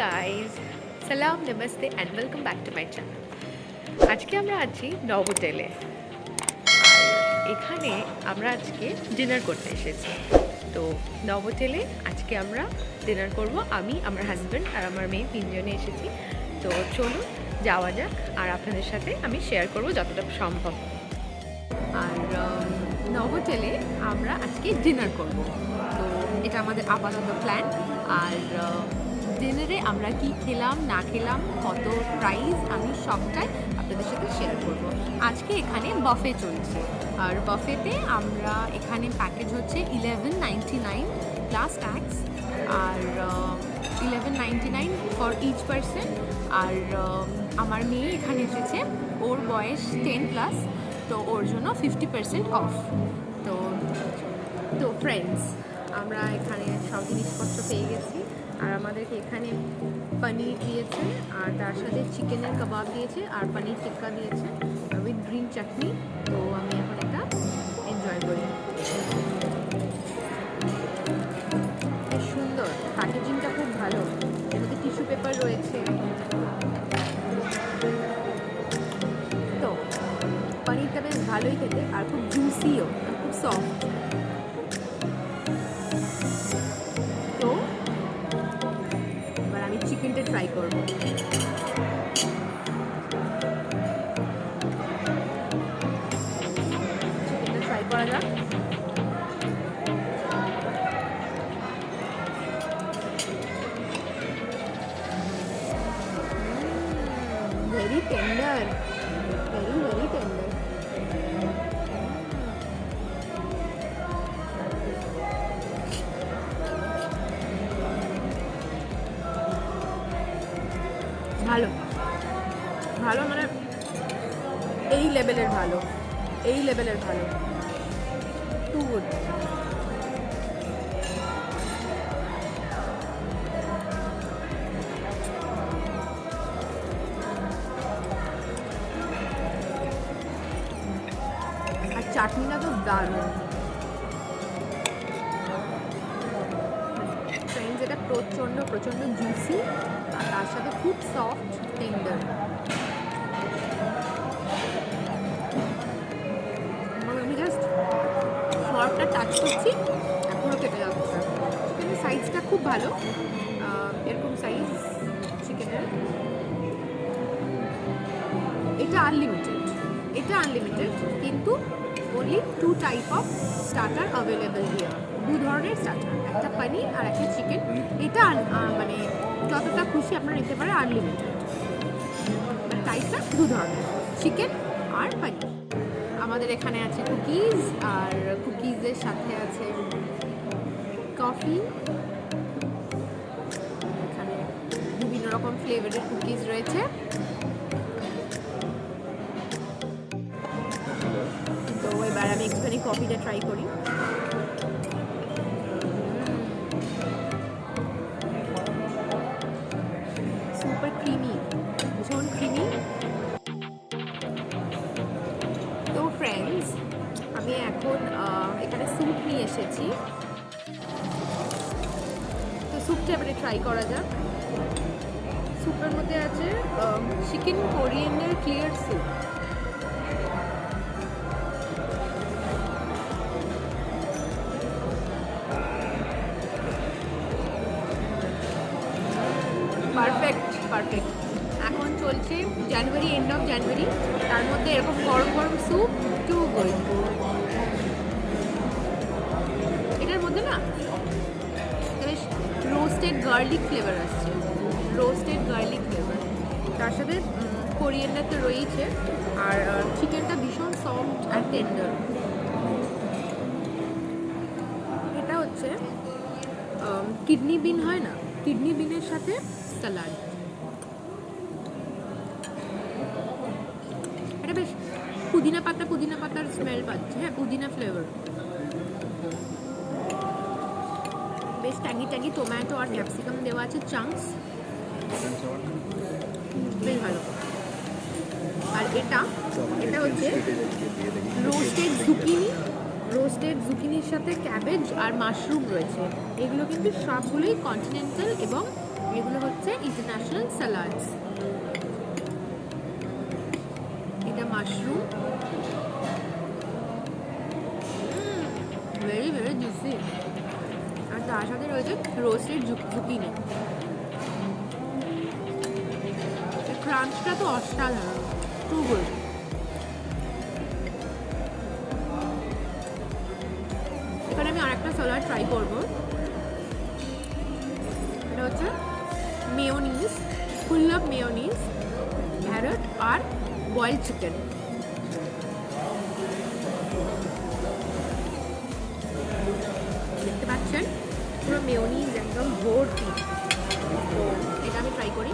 Guys, সালাম namaste and welcome back to my channel. আজকে আমরা আছি নভোটেলে। এখানে আমরা আজকে ডিনার করতে এসেছি। তো নভোটেলে আজকে আমরা ডিনার করব, আমি, আমার হাজব্যান্ড আর আমার মেয়ে তিনজনে এসেছি। তো চলুন যাওয়া যাক, আর আপনাদের সাথে আমি শেয়ার করব যতটা সম্ভব। আর নভোটেলে আমরা আজকে ডিনার করব, তো এটা আমাদের আপাতত প্ল্যান। আর ডিনারে আমরা কি খেলাম না খেলাম, কত প্রাইস, আমি সবটাই আপনাদের সাথে শেয়ার করব। আজকে এখানে বাফে চলছে, আর বাফেতে আমরা এখানে প্যাকেজ হচ্ছে 1199 প্লাস ট্যাক্স, আর 1199 ফর ইচ পারসন। আর আমার মেয়ে এখানে এসেছে, ওর বয়স 10+, তো ওর জন্য 50% অফ। তো ফ্রেন্ডস, আমরা এখানে সব জিনিসপত্র পেয়ে গেছি। আর আমাদেরকে এখানে পনির দিয়েছে, আর তার সাথে চিকেনের কাবাব দিয়েছে, আর পনির টিক্কা দিয়েছে উইথ গ্রিন চাটনি। তো আমি এখন এটা এনজয় করি। বেশ সুন্দর, প্যাকেজিংটা খুব ভালো, এর মধ্যে টিস্যু পেপার রয়েছে। তো পনিরটা বেশ ভালোই খেতে, আর খুব জুসিও, খুব সফট। তো এবার আমি চিকেনটা ট্রাই করবো। চিকেনটা ট্রাই করা যাক। Very tender, very tender. ভালো ভালো, মানে এই লেভেলের ভালো, এই লেভেলের ভালো, টু গুড। আর চাটনিটা তো দারুণ ফ্রেন্ডস, এটা প্রচণ্ড প্রচণ্ড জুসি, আর তার সাথে খুব সফট টেন্ডার। আমি জাস্ট ফর্কটা টাচ করছি, এখনও কেটে যাচ্ছে। চিকেনের সাইজটা খুব ভালো, এরকম সাইজ চিকেনের। এটা আনলিমিটেড, কিন্তু only 2 type of starter available here. 2 ধরনের স্টার্টার, একটা পনির আর একটা চিকেন। এটা মানে যতটা খুশি আপনারা নিতে পারে, আনলিমিটেড। টাইপটা 2 ধরনের, চিকেন আর পনির। আমাদের এখানে আছে কুকিজ, আর কুকিজের সাথে আছে কফি। এখানে বিভিন্ন রকম ফ্লেভারের কুকিজ রয়েছে। তো এবার আমি একটুখানি কফিটা ট্রাই করি। সুপার ক্রিমি, ভীষণ ক্রিমি। তো ফ্রেন্ডস, আমি এখন এখানে স্যুপ নিয়ে এসেছি, তো স্যুপটা এবারে ট্রাই করা যাক। স্যুপের মধ্যে আছে chicken coriander clear soup. Perfect. এখন চলছে জানুয়ারি, এন্ড অফ জানুয়ারি, তার মধ্যে এরকম গরম গরম স্যুপ, টু গুড। এটার মধ্যে না বেশ রোস্টেড গার্লিক ফ্লেভার আসছে, তার সাথে কোরিয়ান্ডার তো রয়েছে, আর চিকেনটা ভীষণ সফট আর টেন্ডার। এটা হচ্ছে কিডনি বিন হয় না, কিডনি বিনের সাথে স্যালাড। এটা বেশ পুদিনা পাতার স্মেল পাচ্ছে, হ্যাঁ, পুদিনা ফ্লেভার। বেশ ট্যাঙ্গি টমেটো আর ক্যাপসিকাম দেওয়া আছে, চাংস, বেশ ভালো। আর এটা হচ্ছে রোস্টেড জুকিনির সাথে ক্যাবেজ আর মাশরুম রয়েছে। এগুলো কিন্তু সবগুলোই কন্টিনেন্টাল এবং এগুলো হচ্ছে ইন্টারন্যাশনাল স্যালাডস। এটা মাশরুম, ভেরি ভেরি জুসি। আর তার সাথে রয়েছে রোস্টেড জুকিনি। ক্রাঞ্চটা তো অসাধারণ, টু গুড। এখানে আমি আরেকটা স্যালাড ট্রাই করবো। এটা হচ্ছে mayonnaise, full of mayonnaise, carrot আর বয়েলড চিকেন। দেখতে পাচ্ছেন পুরো মেয়োনিজ একদম ভর্তি। তো এটা আমি ট্রাই করি।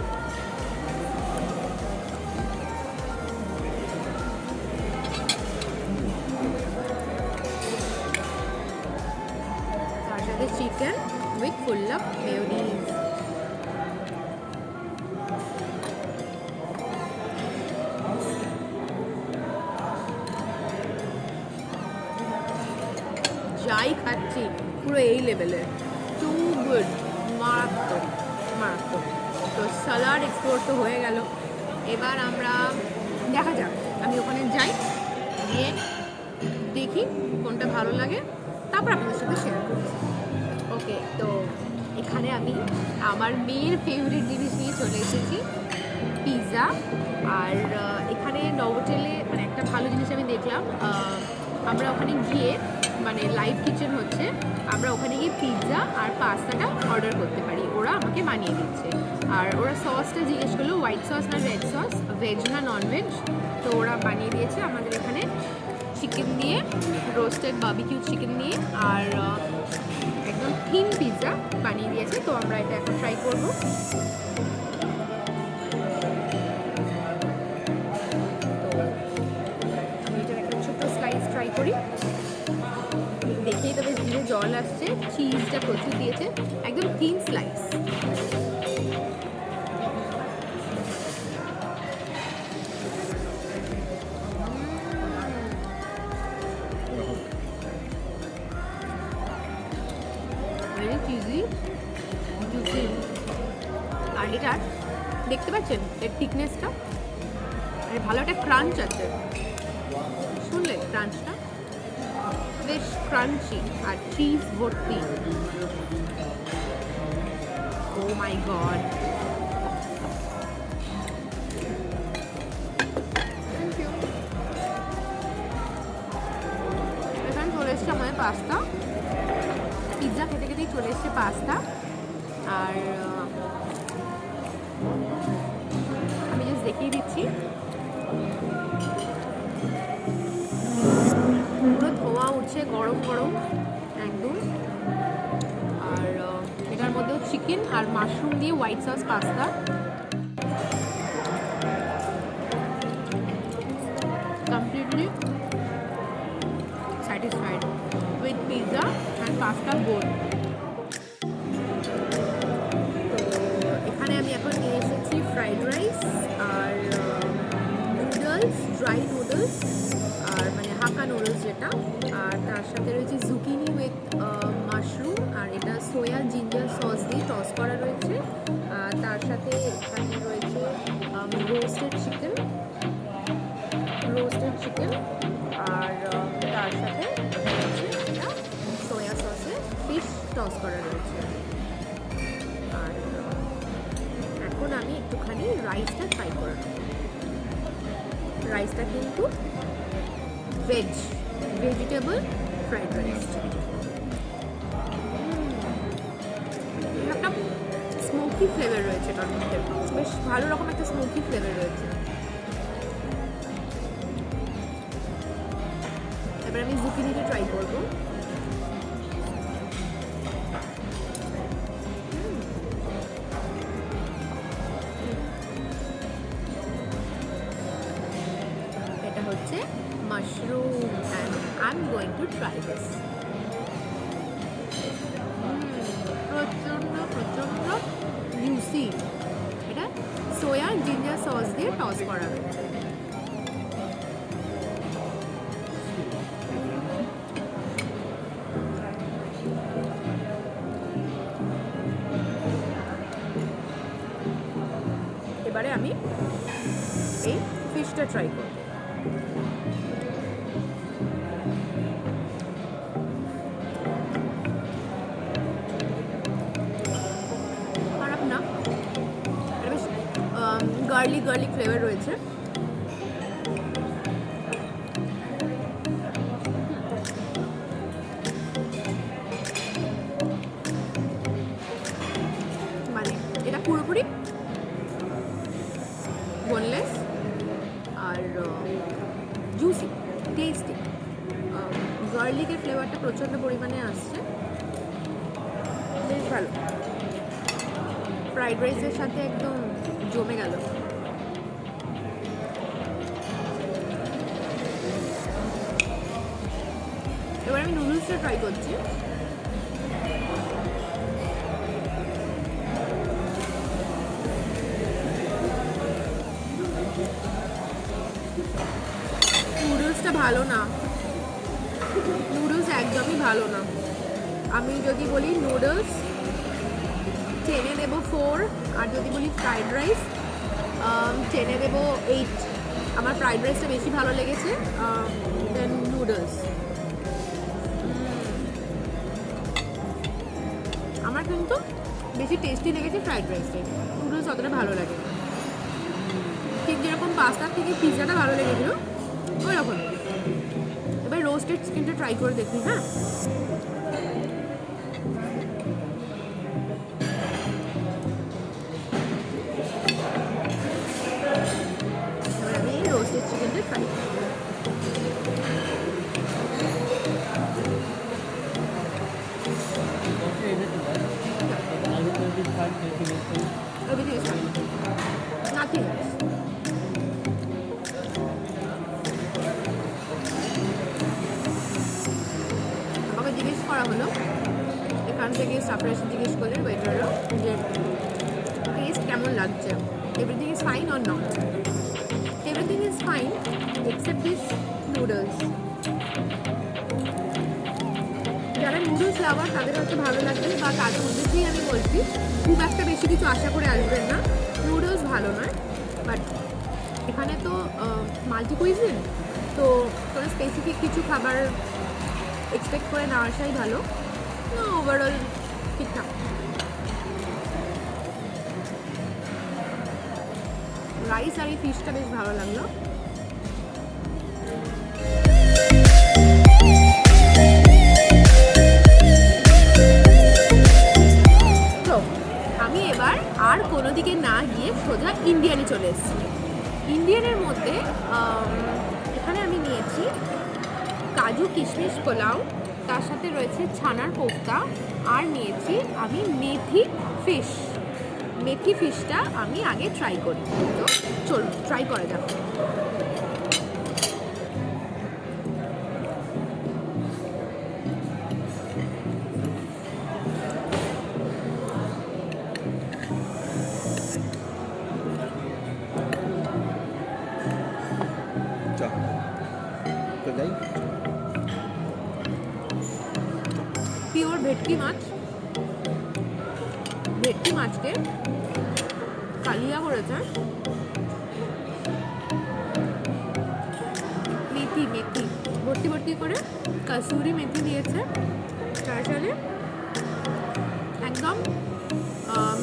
তার সাথে chicken with full of mayonnaise. যাই খাচ্ছি পুরো এই লেভেলের, টু গুড, মারাত্মক মারাত্মক। তো স্যালাড এক্সপ্লোর তো হয়ে গেল, এবার আমরা দেখা যাক, আমি ওখানে যাই, গিয়ে দেখি কোনটা ভালো লাগে, তারপর আপনাদের সাথে শেয়ার করছি। ওকে, তো এখানে আমি আমার মেয়ের ফেভারিট জিনিস নিয়ে চলে এসেছি, পিৎজা। আর এখানে নভোটেলে মানে একটা ভালো জিনিস আমি দেখলাম, আমরা ওখানে গিয়ে মানে লাইভ কিচেন হচ্ছে, আমরা ওখানে গিয়ে পিৎজা আর পাস্তাটা অর্ডার করতে পারি, ওরা আমাকে বানিয়ে দিচ্ছে। আর ওরা সসটা জিজ্ঞেস করলো হোয়াইট সস না রেড সস, ভেজ না নন ভেজ, তো ওরা বানিয়ে দিয়েছে আমাদের এখানে চিকেন দিয়ে, রোস্টেড বারবিকিউ চিকেন দিয়ে, আর একদম থিন পিৎজা বানিয়ে দিয়েছে। তো আমরা এটা এখন ট্রাই করবো। ট্রাই করি, দেখেই তবে জিভে জল আসছে। চিজটা প্রচুর দিয়েছে, একদম thin slice. Very cheesy, juicy. আর এটার দেখতে পাচ্ছেন এর থিকনেসটা, আর ভালো একটা ক্রাঞ্চ আছে, শুনলে ক্রাঞ্চটা বেশ ক্রাঞ্চি আর চিজ ভর্তি। ও মাই গড, এখানে চলে এসছে আমাদের পাস্তা। পিৎজা খেতে খেতেই চলে এসছে পাস্তা। আর আমি জাস্ট দেখিয়ে দিচ্ছি, পুরো ধোঁয়া উঠছে গরম গরম একদম। আর এটার মধ্যেও চিকেন আর মাশরুম দিয়ে white sauce pasta. Completely satisfied with pizza and pasta bowl. তো এখানে আমি এখন নিয়ে এসেছি ফ্রাইড রাইস আর নুডলস, ড্রাই নুডলস, আর মানে হাক্কা নুডলস যেটা, আর তার সাথে রয়েছে জুকিনি উইথ মাশরুম, আর এটা সোয়া জিঞ্জার সস দিয়ে টস করা রয়েছে। তার সাথে এখানে রয়েছে রোস্টেড চিকেন, আর তার সাথে রয়েছে এটা সোয়া সসে ফিশ টস করা রয়েছে। আর এখন আমি একটুখানি রাইসটা ট্রাই করে নেব। রাইসটা কিন্তু ভেজিটেবল ফ্রাইড রাইস। একটা স্মোকি ফ্লেভার রয়েছে এটার মধ্যে, বেশ ভালো রকম একটা স্মোকি ফ্লেভার রয়েছে। এবার আমি জুকিনিটা ট্রাই করবো। এটা হচ্ছে mushroom and I'm going to try this. প্রচন্ড প্রচন্ড জুসি। এটা সোয়া জিঞ্জার সস দিয়ে টস করা রয়েছে। এবারে আমি এই ফিশটা ট্রাই করব। খারাপ না, এটা বেশ গার্লিক ফ্লেভার রয়েছে। মানে এটা পুরোপুরি বোনলেস আর জুসি, টেস্টি। গার্লিকের ফ্লেভারটা প্রচণ্ড পরিমাণে আসছে, বেশ ভালো। ফ্রাইড রাইসের সাথে একদম জমে গেল। এবার আমি নুডলসটা ট্রাই করছি। নুডলসটা ভালো না, নুডলস একদমই ভালো না। আমি যদি বলি নুডলস 10-এ দেবো 4, আর যদি বলি ফ্রাইড রাইস 10-এ দেবো 8। আমার ফ্রাইড রাইসটা বেশি ভালো লেগেছে দেন নুডলস। আমার কিন্তু বেশি টেস্টি লেগেছে ফ্রাইড রাইসটাই, নুডলস অতটা ভালো লাগে। ঠিক যেরকম পাস্তার থেকে পিৎজাটা ভালো লেগেছিল ওই রকম। এবার রোস্টেড চিকেনটা ট্রাই করে দেখি। হ্যাঁ, এবার আমি রোস্টেড চিকেনটা ট্রাই করি। Everything is fine. Nothing else. আমাকে জিজ্ঞেস করা হলো এখান থেকে সাপ্রাইজ জিজ্ঞেস করলেন ওয়েটাররা যে টেস্ট কেমন লাগছে, everything is fine or not. Everything is fine except this noodles. যারা নুডলস লাভার তাদের হয়তো ভালো লাগবে, বা তাদের উদ্দেশ্যেই আমি বলছি খুব একটা বেশি কিছু আশা করে আসবেন না। নুডলস ভালো নয়, বাট এখানে তো মাল্টি কুইজিন, তো কোনো স্পেসিফিক কিছু খাবার এক্সপেক্ট করে না আসাই ভালো। ওভারঅল ঠিকঠাক। রাইস আর এই ফিশটা বেশ ভালো লাগলো। তো আমি এবার আর কোনো দিকে না গিয়ে সোজা ইন্ডিয়ানে চলে এসেছি। ইন্ডিয়ানের মধ্যে এখানে আমি নিয়েছি কাজু কিশমিশ পোলাও, তার সাথে রয়েছে ছানার কোফতা, আর নিয়েছি আমি মেথি ফিশটা আমি আগে ট্রাই করি। তো চল ট্রাই করা যাক। পিওর ভেটকি মাছকে কালিয়া করেছে মেথি ভর্তি করে কসুরি মেথি দিয়েছে, তার সাথে একদম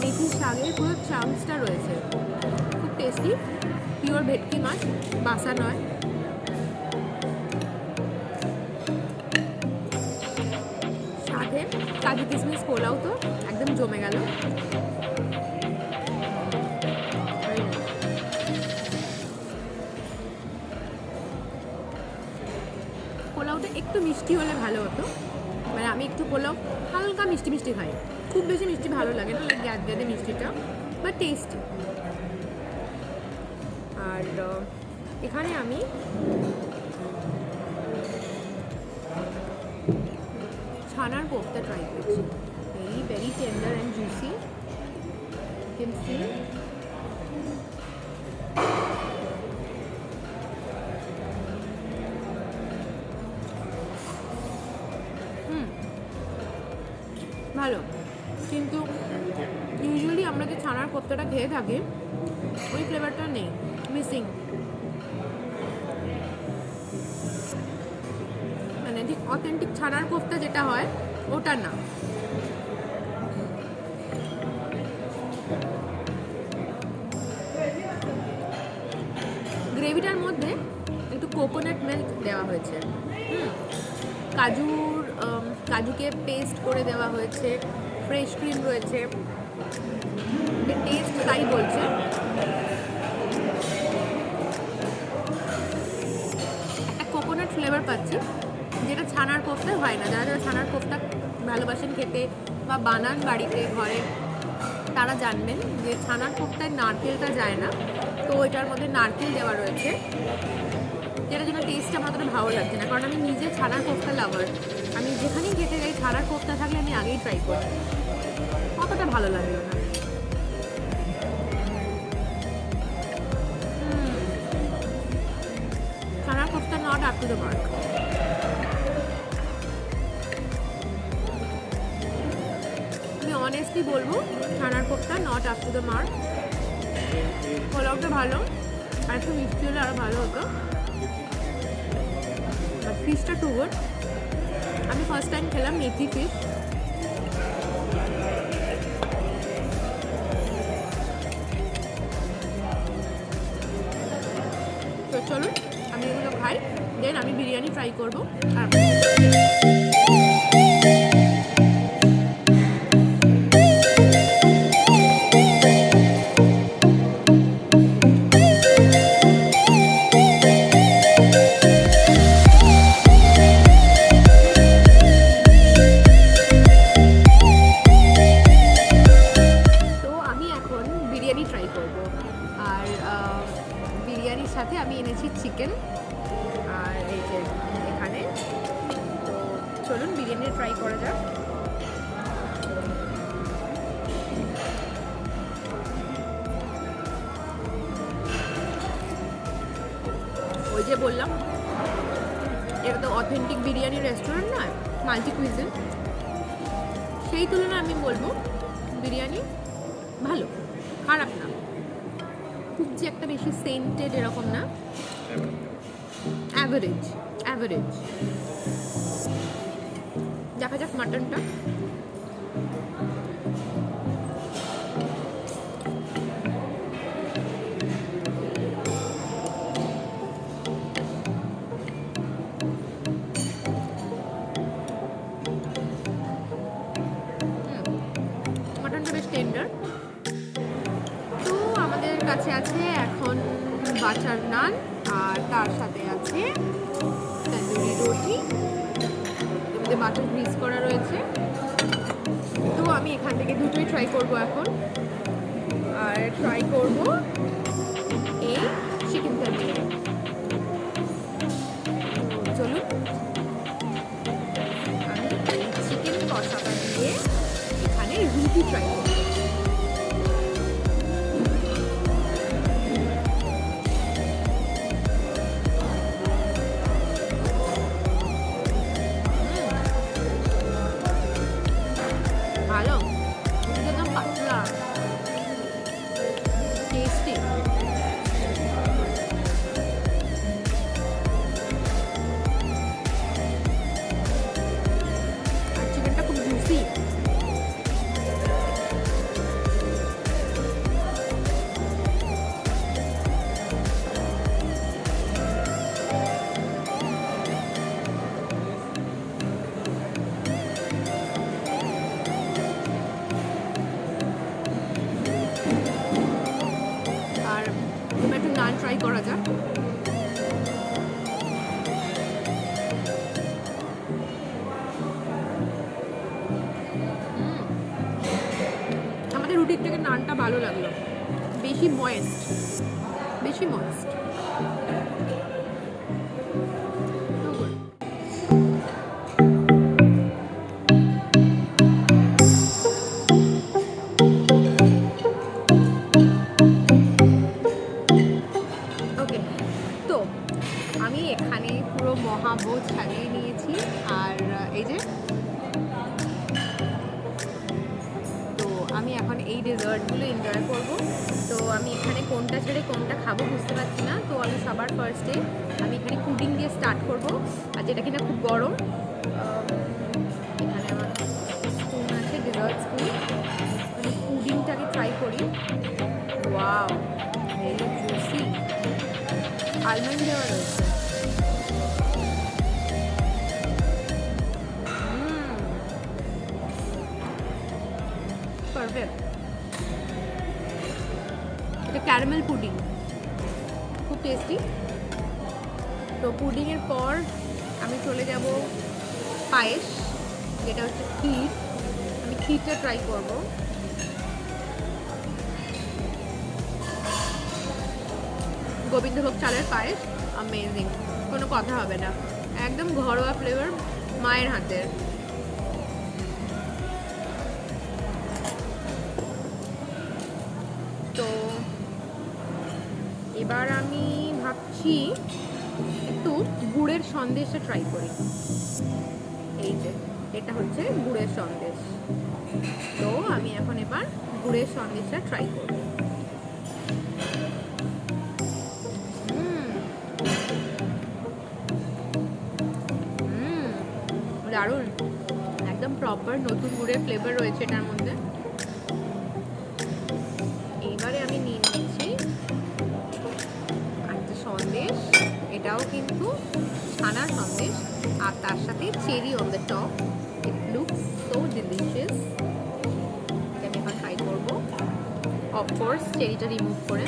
মেথির শাকের পুরো চামচটা রয়েছে। খুব টেস্টি, পিওর ভেটকি মাছ, বাসা নয়। সাথে কাজু কিশমিশ পোলাও তো একদম জমে গেল। পোলাওটা একটু মিষ্টি হলে ভালো হতো, মানে আমি একটু পোলাও হালকা মিষ্টি খাই, খুব বেশি মিষ্টি ভালো লাগে না, লাগে গ্যাদে মিষ্টিটা, বাট টেস্টি। আর এখানে আমি ছানার কোফতা ট্রাই করছি। very tender and juicy, you can see. ভালো, কিন্তু ইউজুয়ালি আমরা যে ছানার কোফতাটা খেয়ে থাকি ওই ফ্লেভারটা নেই, মিসিং। মানে ঠিক অথেন্টিক ছানার কোফতা যেটা হয় ওটা না। গ্রেভিটার মধ্যে একটু কোকোনাট মিল্ক দেওয়া হয়েছে, কাজুকে পেস্ট করে দেওয়া হয়েছে, ফ্রেশ ক্রিম রয়েছে, টেস্ট তাই বলছে। একটা কোকোনাট ফ্লেভার পাচ্ছি যেটা ছানার কোফতায় হয় না। যারা যারা ছানার কোফতা ভালোবাসেন খেতে বা বানান বাড়িতে ঘরে তারা জানবেন যে ছানার কোফতায় নারকেলটা যায় না, তো এটার মধ্যে নারকেল দেওয়া রয়েছে, যেটার জন্য টেস্ট আমার অতটা ভালো লাগছে না। কারণ আমি নিজে ছানার কোফতা লাভার, আমি যেখানেই খেতে যাই ছানার কোফতা থাকলে আমি আগেই ট্রাই করি, অতটা ভালো লাগলো না। ছানার kofta not up to the mark. আমি অনেস্টলি বলবো ছানার kofta not up to the mark. পোলাওটা ভালো, আর একটু মিষ্টি হলে আরও ভালো হতো, বাট ফিশটা টু গুড। আমি ফার্স্ট টাইম খেলাম মেথি ফিশ। তো চলুন আমি এগুলো খাই, দেন আমি বিরিয়ানি ট্রাই করবো। আর বিরিয়ানির সাথে আমি এনেছি চিকেন, আর এই যে এখানে। তো চলুন বিরিয়ানি ট্রাই করা যাক। ওই যে বললাম এটা তো অথেন্টিক বিরিয়ানি রেস্টুরেন্ট নয়, মাল্টি কুইজিন, সেই তুলনায় আমি বলবো বিরিয়ানি ভালো, খারাপ না। খুব যে একটা বেশি সেন্টেড এরকম না, অ্যাভারেজ। দেখা যাক মাটনটা। মাটনটা বেশ টেন্ডার। তো আমাদের কাছে আছে এখন বাটার নান, আর তার সাথে আছে তন্দুরি রুটি, এর বাটার গ্রিস করা রয়েছে। তো আমি এখান থেকে দুটোই ট্রাই করব এখন, আর ট্রাই করব এই চিকেন তন্দুরি। চলুন আমি এই চিকেন কষাটা দিয়ে এখানে রুটি ট্রাই করব। ভালো, একদম পাতলা, টেস্টি। আর চিকেনটা খুব জুসি। আর একটু নান ট্রাই করা যাক। আমাদের রুটির থেকে নানটা ভালো লাগলো, বেশি ময়েস্ট। ওকে, তো আমি এখানে পুরো মহাভোজ সাজিয়ে নিয়েছি। আর এই যে, তো আমি এখন এই ডেজার্ট ডেজার্টগুলো এনজয় করবো। তো আমি এখানে কোনটা ছেড়ে কোনটা খাবো বুঝতে পারছি না। তো আমি সবার ফার্স্টে আমি এখানে পুডিং দিয়ে স্টার্ট করবো, আর যেটা কিনা খুব গরম। এখানে আমার স্পুন আছে, ডেজার্ট স্পুন। আমি পুডিংটাকে ট্রাই করি। ওয়াও, ভেরি জুসি, আলমন্ড দেওয়া রয়েছে। পারফেক্ট। এটা ক্যারামেল পুডিং, খুব টেস্টি। তো পুডিংয়ের পর আমি চলে যাব পায়েস, যেটা হচ্ছে ক্ষীর। আমি ক্ষীরটা ট্রাই করব। গোবিন্দভোগ চালের পায়েস, অ্যামেজিং, কোনো কথা হবে না, একদম ঘরোয়া ফ্লেভার, মায়ের হাতের। তো এবার আমি ভাবছি একটু গুড়ের সন্দেশটা ট্রাই করি। এই যে এটা হচ্ছে গুড়ের সন্দেশ। তো আমি এখন এবার গুড়ের সন্দেশটা ট্রাই করব। দারুণ, একদম প্রপার নতুন গুড়ের ফ্লেভার রয়েছে এটার মধ্যে। এইবারে আমি নিয়ে নিচ্ছি একটা সন্দেশ, এটাও কিন্তু ছানার সন্দেশ, আর তার সাথে cherry on the top. It looks so delicious. এটা আমি এখন ট্রাই করবো, অফকোর্স চেরিটা রিমুভ করে।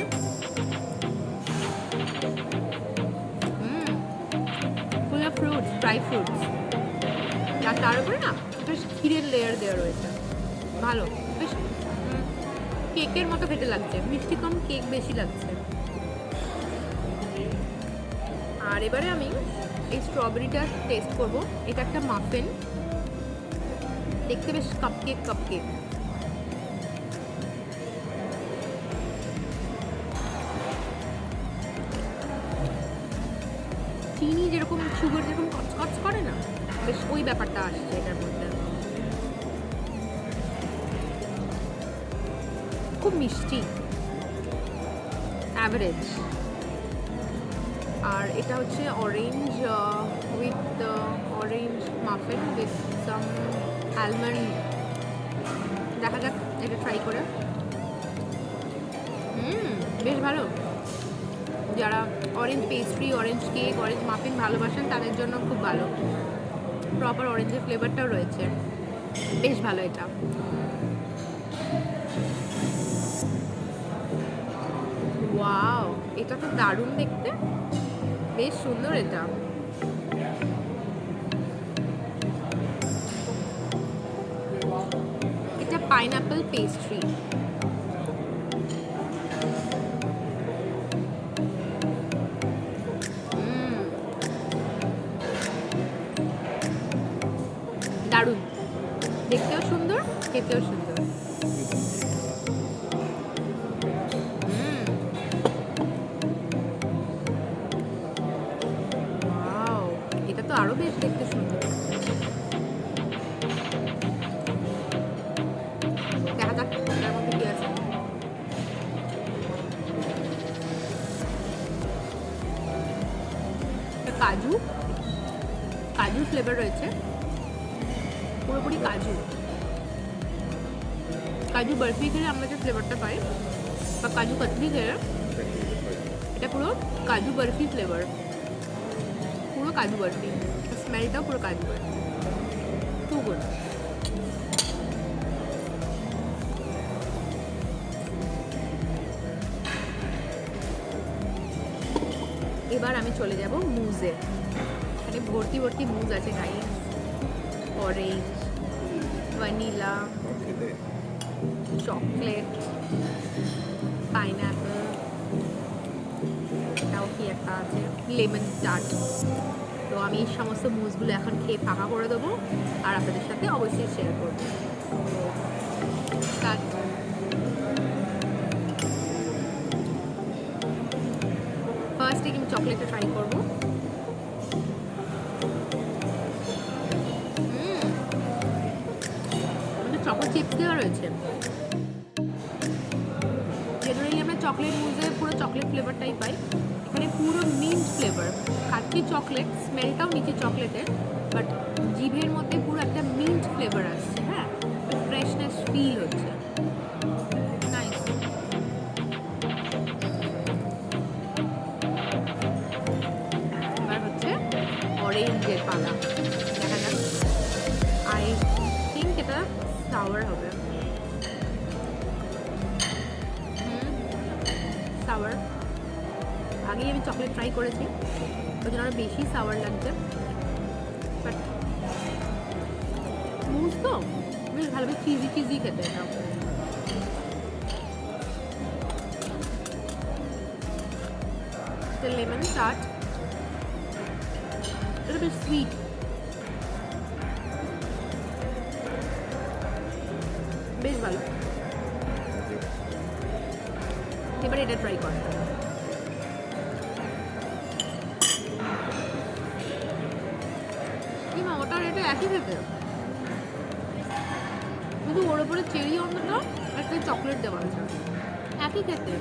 Full of fruits, dry fruits, আর তার উপরে না বেশ ক্ষীরের লেয়ার দেওয়া রয়েছে। ভালো, বেশ কেকের মতো খেতে লাগছে, মিষ্টি কম, কেক বেশি লাগছে। আর এবারে আমি এই স্ট্রবেরিটা টেস্ট করব। এটা একটা মাফিন, দেখতে বেশ কাপকেক কাপকেক। চিনি যেরকম, সুগার যেরকম কচকচ করে না, বেশ ওই ব্যাপারটা আসছে এটার মধ্যে। খুব মিষ্টি, অ্যাভারেজ। আর এটা হচ্ছে orange with orange muffin with some almond. দেখা যাক এটা ট্রাই করে। বেশ ভালো। যারা orange pastry, orange cake, orange muffin ভালোবাসেন তাদের জন্য খুব ভালো। প্রপার অরেঞ্জের ফ্লেভারটাও রয়েছে, বেশ ভালো এটা। ওয়াও, এটা তো দারুণ দেখতে, বেশ সুন্দর এটা। এটা পাইনাপল পেস্ট্রি। দারুণ, দেখতেও সুন্দর, খেতেও সুন্দর। এটা তো আরো বেশ দেখতে সুন্দর। দেখা যাক এটার মধ্যে কি আছে। কাজু, কাজু ফ্লেভার রয়েছে, পুরোপুরি কাজু। কাজু বরফি খেলে আমরা যে ফ্লেভারটা পাই, বা কাজু কাতলি খেলে, এটা পুরো কাজু বরফি ফ্লেভার, পুরো কাজু বরফি। স্মেলটাও পুরো কাজু বরফি, টু গুড। এবার আমি চলে যাব মুজে। এখানে ভর্তি ভর্তি মুজ আছে guys. Orange, vanilla, chocolate, pineapple, এটাও কি একটা আছে, লেমন টার্ট। তো আমি এই সমস্ত মুজগুলো এখন খেয়ে ফাঁকা করে দেবো, আর আপনাদের সাথে অবশ্যই শেয়ার করবো। ফার্স্টে আমি চকলেটটা ট্রাই করবো। চকলেট চিপস দেওয়া রয়েছে, চকলেট মুজে পুরো চকলেট ফ্লেভারটাই পাই, এখানে পুরো মিন্ট ফ্লেভার। খাচ্ছি চকলেট, স্মেলটাও নিচে চকলেটের, বাট জিভের মধ্যে পুরো একটা মিন্ট ফ্লেভার আসছে। হ্যাঁ, ফ্রেশনেস ফিল হচ্ছে। নাইস। এবার হচ্ছে অরেঞ্জের পালা, দেখা যাক। আই থিঙ্ক এটা সাওয়ার হবে। সাওয়ার, আগেই আমি চকলেট ট্রাই করেছি, ওই জন্য আরও বেশি সাওয়ার লাগছে। বাট মুজ তো বেশ ভালো, বেশ চিজি চিজি খেতে এটা। লেমন চাট, এটা বেশ সুইট। বেশ ভালো। এবার এটা ট্রাই কর। কি মা, ওটা এটা একই খেতে, কিন্তু ওর ওপরে চেরি অন্যটা একটা চকলেট দেওয়া আছে। একই খেতে,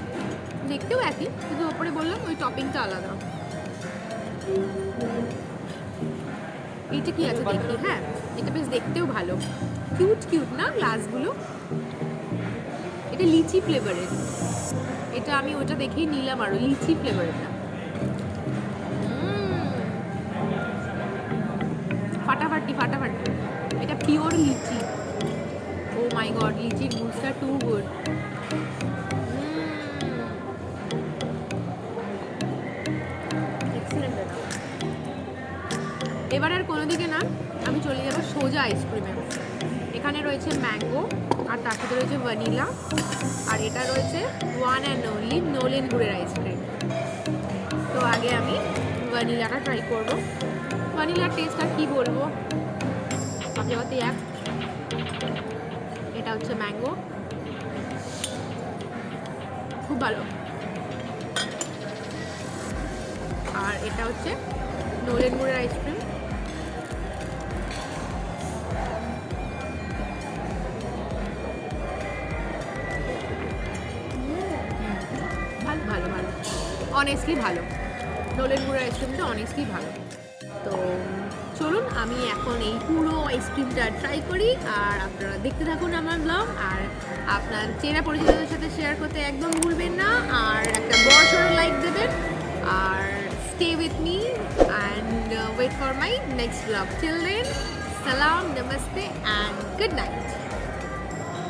দেখতেও একই, কিন্তু ওপরে বললাম ওই টপিংটা আলাদা। এইটা কি আছে দেখি। হ্যাঁ, এটা বেশ দেখতেও ভালো, কিউট কিউট না গ্লাসগুলো। এটা লিচি ফ্লেভারের, এটা আমি ওটা দেখেই নিলাম আরো, লিচি ফ্লেভারেরটা। ফাটাফাটি ফাটাফাটি, এটা পিওর লিচি। ও মাই গড, লিচির মুজটা টু গুড। এক্সিলেন্ট। এবার আর কোনো দিকে না, আমি চলে যাবো সোজা আইসক্রিমে। এখানে রয়েছে ম্যাঙ্গো, আর তার সাথে রয়েছে ভ্যানিলা, আর এটা রয়েছে ওয়ান অ্যান্ড অনলি নোলেন গুড়ের আইসক্রিম। তো আগে আমি ভ্যানিলাটা ট্রাই করবো। ভ্যানিলার টেস্ট আর কী বলবো, সব জায়গাতে এক। এটা হচ্ছে ম্যাঙ্গো, খুব ভালো। আর এটা হচ্ছে নোলেন গুড়ের আইসক্রিম। ভালো ভালো ভালো, অনেস্টলি ভালো। নোলেন গুড়ের আইসক্রিমটা অনেস্টলি ভালো। তো চলুন আমি এখন এই পুরো আইসক্রিমটা ট্রাই করি, আর আপনারা দেখতে থাকুন আমার ব্লগ। আর আপনার চেনা পরিচিতদের সাথে শেয়ার করতে একদম ভুলবেন না, আর একটা বড় সড়ো লাইক দেবেন, আর stay with me and wait for my next blog. Till then, সালাম, নমস্তে অ্যান্ড গুড নাইট।